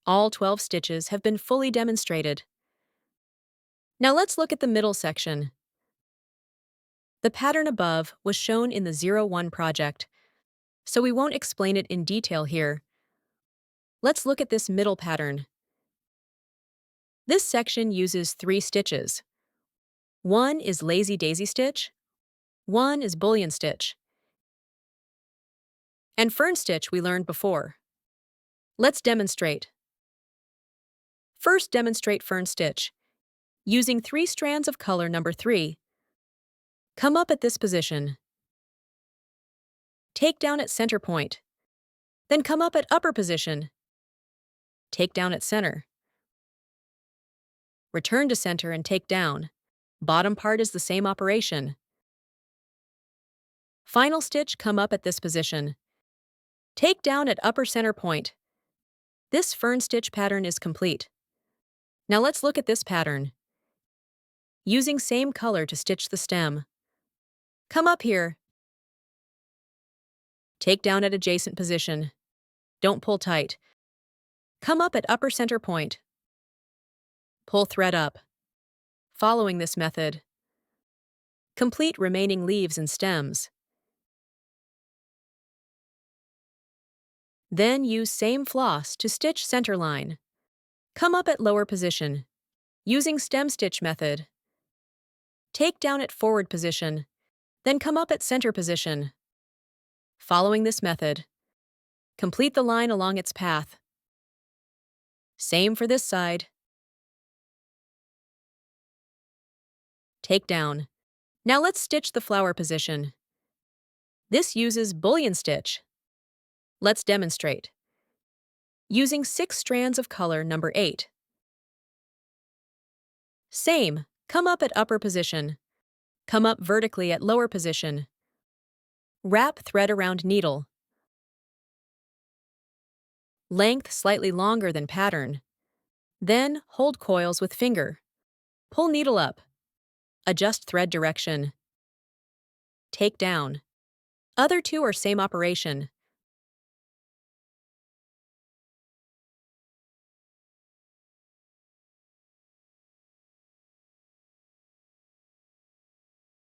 All 12 stitches have been fully demonstrated. Now let's look at the middle section. The pattern above was shown in the 01 project, so we won't explain it in detail here. Let's look at this middle pattern. This section uses 3 stitches. One is lazy daisy stitch, one is bullion stitch, and fern stitch we learned before. Let's demonstrate. First, demonstrate fern stitch. Using 3 strands of color number 3, come up at this position. Take down at center point. Then come up at upper position. Take down at center. Return to center and take down. Bottom part is the same operation. Final stitch, come up at this position. Take down at upper center point. This fern stitch pattern is complete. Now let's look at this pattern. Using same color to stitch the stem. Come up here. Take down at adjacent position. Don't pull tight. Come up at upper center point. Pull thread up. Following this method, complete remaining leaves and stems. Then use same floss to stitch center line. Come up at lower position. Using stem stitch method. Take down at forward position, then come up at center position. Following this method, complete the line along its path. Same for this side. Take down. Now let's stitch the flower position. This uses bullion stitch. Let's demonstrate. Using 6 strands of color number 8. Same, come up at upper position. Come up vertically at lower position. Wrap thread around needle. Length slightly longer than pattern. Then hold coils with finger. Pull needle up. Adjust thread direction. Take down. Other 2 are same operation.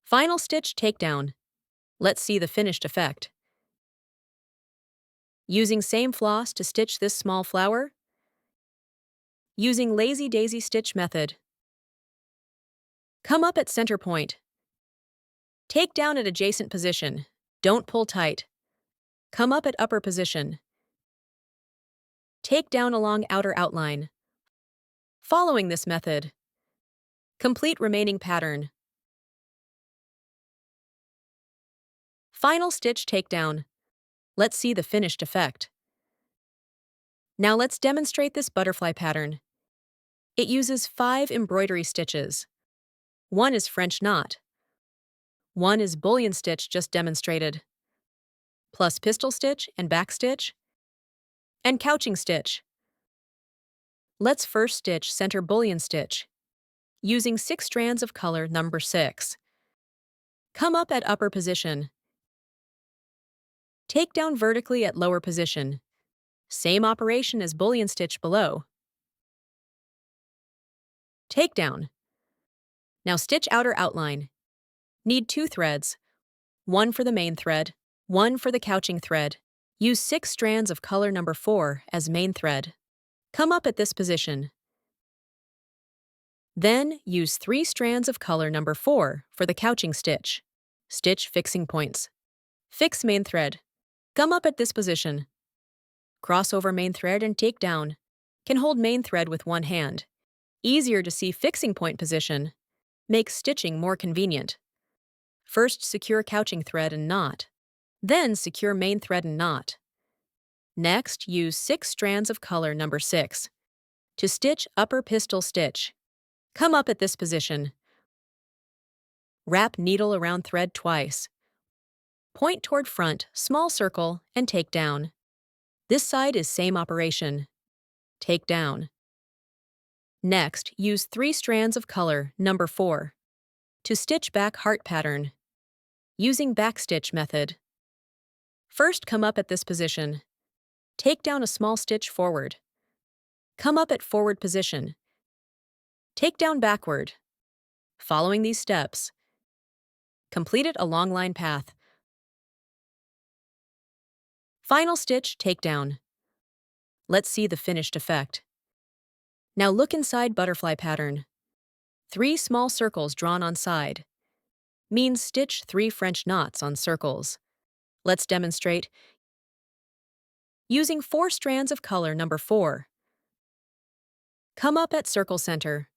Final stitch takedown. Let's see the finished effect. Using same floss to stitch this small flower. Using lazy daisy stitch method. Come up at center point. Take down at adjacent position. Don't pull tight. Come up at upper position. Take down along outer outline. Following this method, complete remaining pattern. Final stitch takedown. Let's see the finished effect. Now let's demonstrate this butterfly pattern. It uses 5 embroidery stitches. 1 is French knot. 1 is bullion stitch just demonstrated, plus pistol stitch and back stitch, and couching stitch. Let's first stitch center bullion stitch, using 6 strands of color number 6. Come up at upper position. Take down vertically at lower position. Same operation as bullion stitch below. Take down. Now stitch outer outline. Need 2 threads, 1 for the main thread, 1 for the couching thread. Use 6 strands of color number 4 as main thread. Come up at this position. Then use 3 strands of color number 4 for the couching stitch. Stitch fixing points. Fix main thread. Come up at this position. Cross over main thread and take down. Can hold main thread with one hand. Easier to see fixing point position. Makes stitching more convenient. First secure couching thread and knot. Then secure main thread and knot. Next, use 6 strands of color number 6 to stitch upper pistol stitch. Come up at this position. Wrap needle around thread twice. Point toward front, small circle, and take down. This side is same operation. Take down. Next, use 3 strands of color number 4 to stitch back heart pattern, using backstitch method. First, come up at this position. Take down a small stitch forward. Come up at forward position. Take down backward. Following these steps, complete it a long line path. Final stitch, take down. Let's see the finished effect. Now look inside butterfly pattern. 3 small circles drawn on side means stitch 3 French knots on circles. Let's demonstrate using 4 strands of color number 4. Come up at circle center.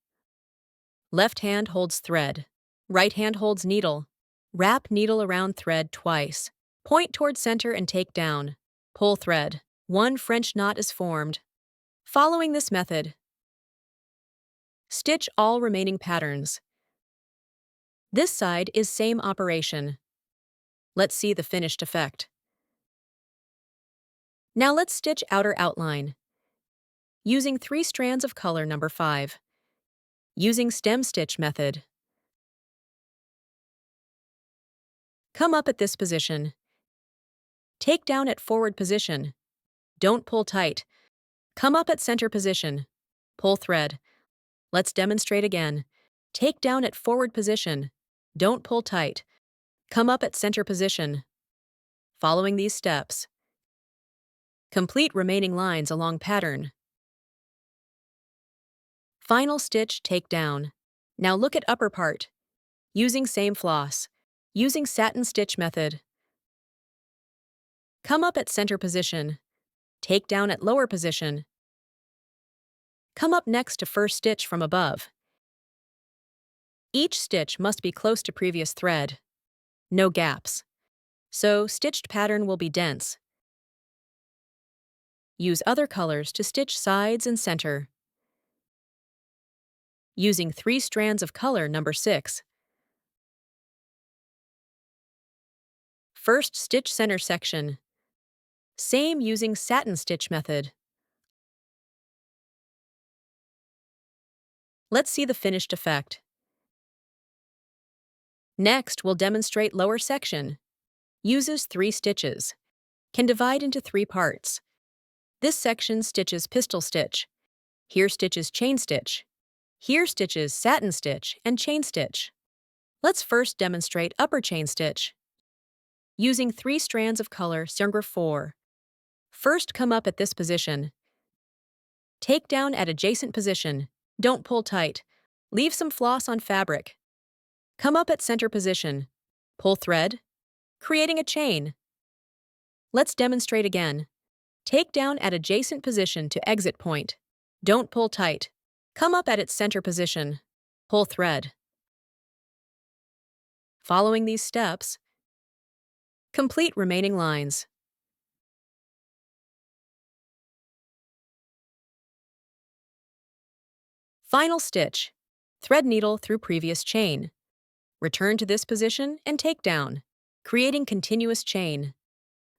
Left hand holds thread. Right hand holds needle. Wrap needle around thread twice. Point toward center and take down. Pull thread. 1 French knot is formed. Following this method, stitch all remaining patterns. This side is same operation. Let's see the finished effect. Now let's stitch outer outline. Using 3 strands of color number 5. Using stem stitch method. Come up at this position. Take down at forward position. Don't pull tight. Come up at center position. Pull thread. Let's demonstrate again. Take down at forward position. Don't pull tight. Come up at center position. Following these steps, complete remaining lines along pattern. Final stitch, take down. Now look at upper part. Using same floss. Using satin stitch method. Come up at center position. Take down at lower position. Come up next to first stitch from above. Each stitch must be close to previous thread. No gaps. So stitched pattern will be dense. Use other colors to stitch sides and center. Using 3 strands of color number 6. First stitch center section. Same using satin stitch method. Let's see the finished effect. Next, we'll demonstrate lower section. Uses 3 stitches. Can divide into 3 parts. This section stitches pistol stitch. Here stitches chain stitch. Here stitches satin stitch and chain stitch. Let's first demonstrate upper chain stitch. Using 3 strands of color number 4. First come up at this position. Take down at adjacent position. Don't pull tight. Leave some floss on fabric. Come up at center position. Pull thread, creating a chain. Let's demonstrate again. Take down at adjacent position to exit point. Don't pull tight. Come up at its center position. Pull thread. Following these steps, complete remaining lines. Final stitch. Thread needle through previous chain. Return to this position and take down, creating continuous chain.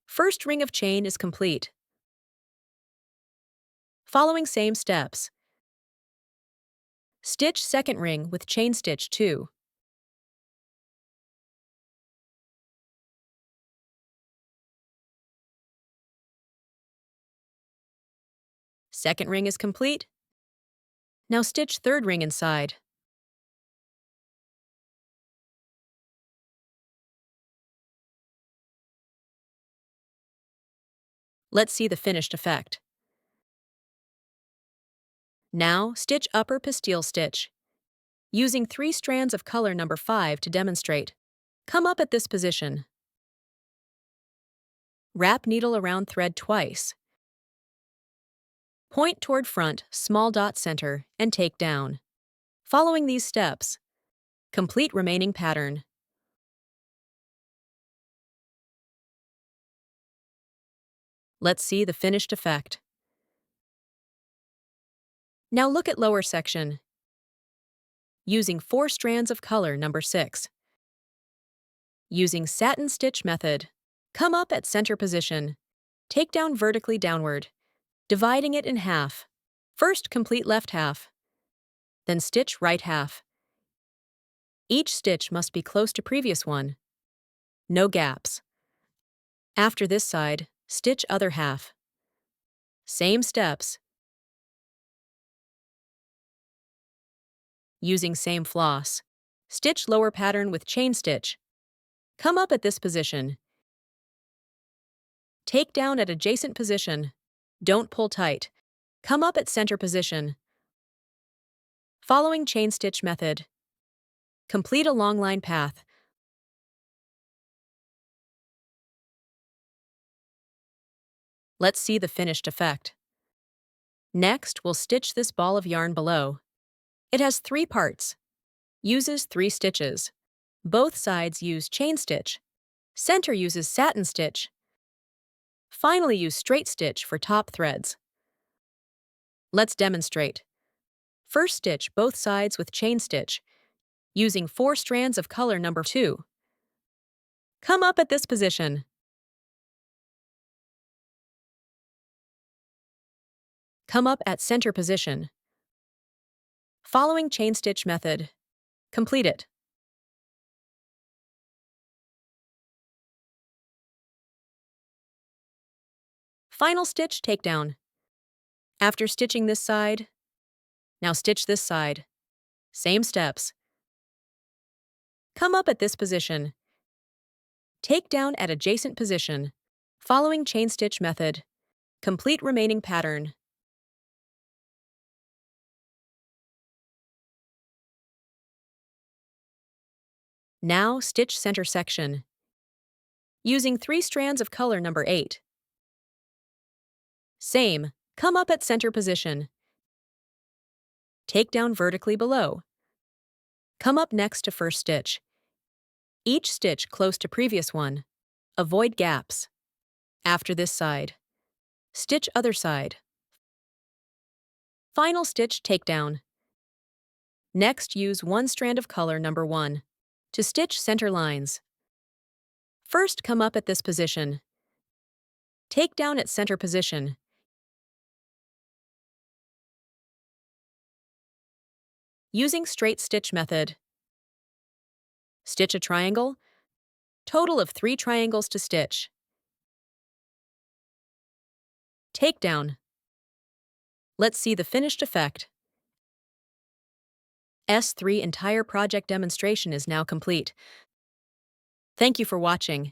First ring of chain is complete. Following same steps. Stitch second ring with chain stitch 2. Second ring is complete. Now stitch third ring inside. Let's see the finished effect. Now stitch upper pastille stitch. Using 3 strands of color number 5 to demonstrate. Come up at this position. Wrap needle around thread twice. Point toward front, small dot center, and take down. Following these steps, complete remaining pattern. Let's see the finished effect. Now look at lower section. Using 4 strands of color number 6. Using satin stitch method. Come up at center position. Take down vertically downward, dividing it in half. First complete left half, then stitch right half. Each stitch must be close to previous one. No gaps. After this side, stitch other half. Same steps. using same floss. Stitch lower pattern with chain stitch. Come up at this position. Take down at adjacent position. Don't pull tight. Come up at center position. Following chain stitch method. Complete a long line path. Let's see the finished effect. Next, we'll stitch this ball of yarn below. It has 3 parts. Uses 3 stitches. Both sides use chain stitch. Center uses satin stitch. Finally, use straight stitch for top threads. Let's demonstrate. First, stitch both sides with chain stitch, using 4 strands of color number 2. Come up at this position. Come up at center position. Following chain stitch method. Complete it. Final stitch takedown. After stitching this side, now stitch this side. Same steps. Come up at this position. Take down at adjacent position. Following chain stitch method. Complete remaining pattern. Now stitch center section. Using 3 strands of color number 8. Same, come up at center position. Take down vertically below. Come up next to first stitch. Each stitch close to previous one. Avoid gaps. After this side. Stitch other side. Final stitch takedown. Next, use 1 strand of color number 1 to stitch center lines. First, come up at this position. Take down at center position. Using straight stitch method. Stitch a triangle. Total of 3 triangles to stitch. Takedown. Let's see the finished effect. S3 entire project demonstration is now complete. Thank you for watching.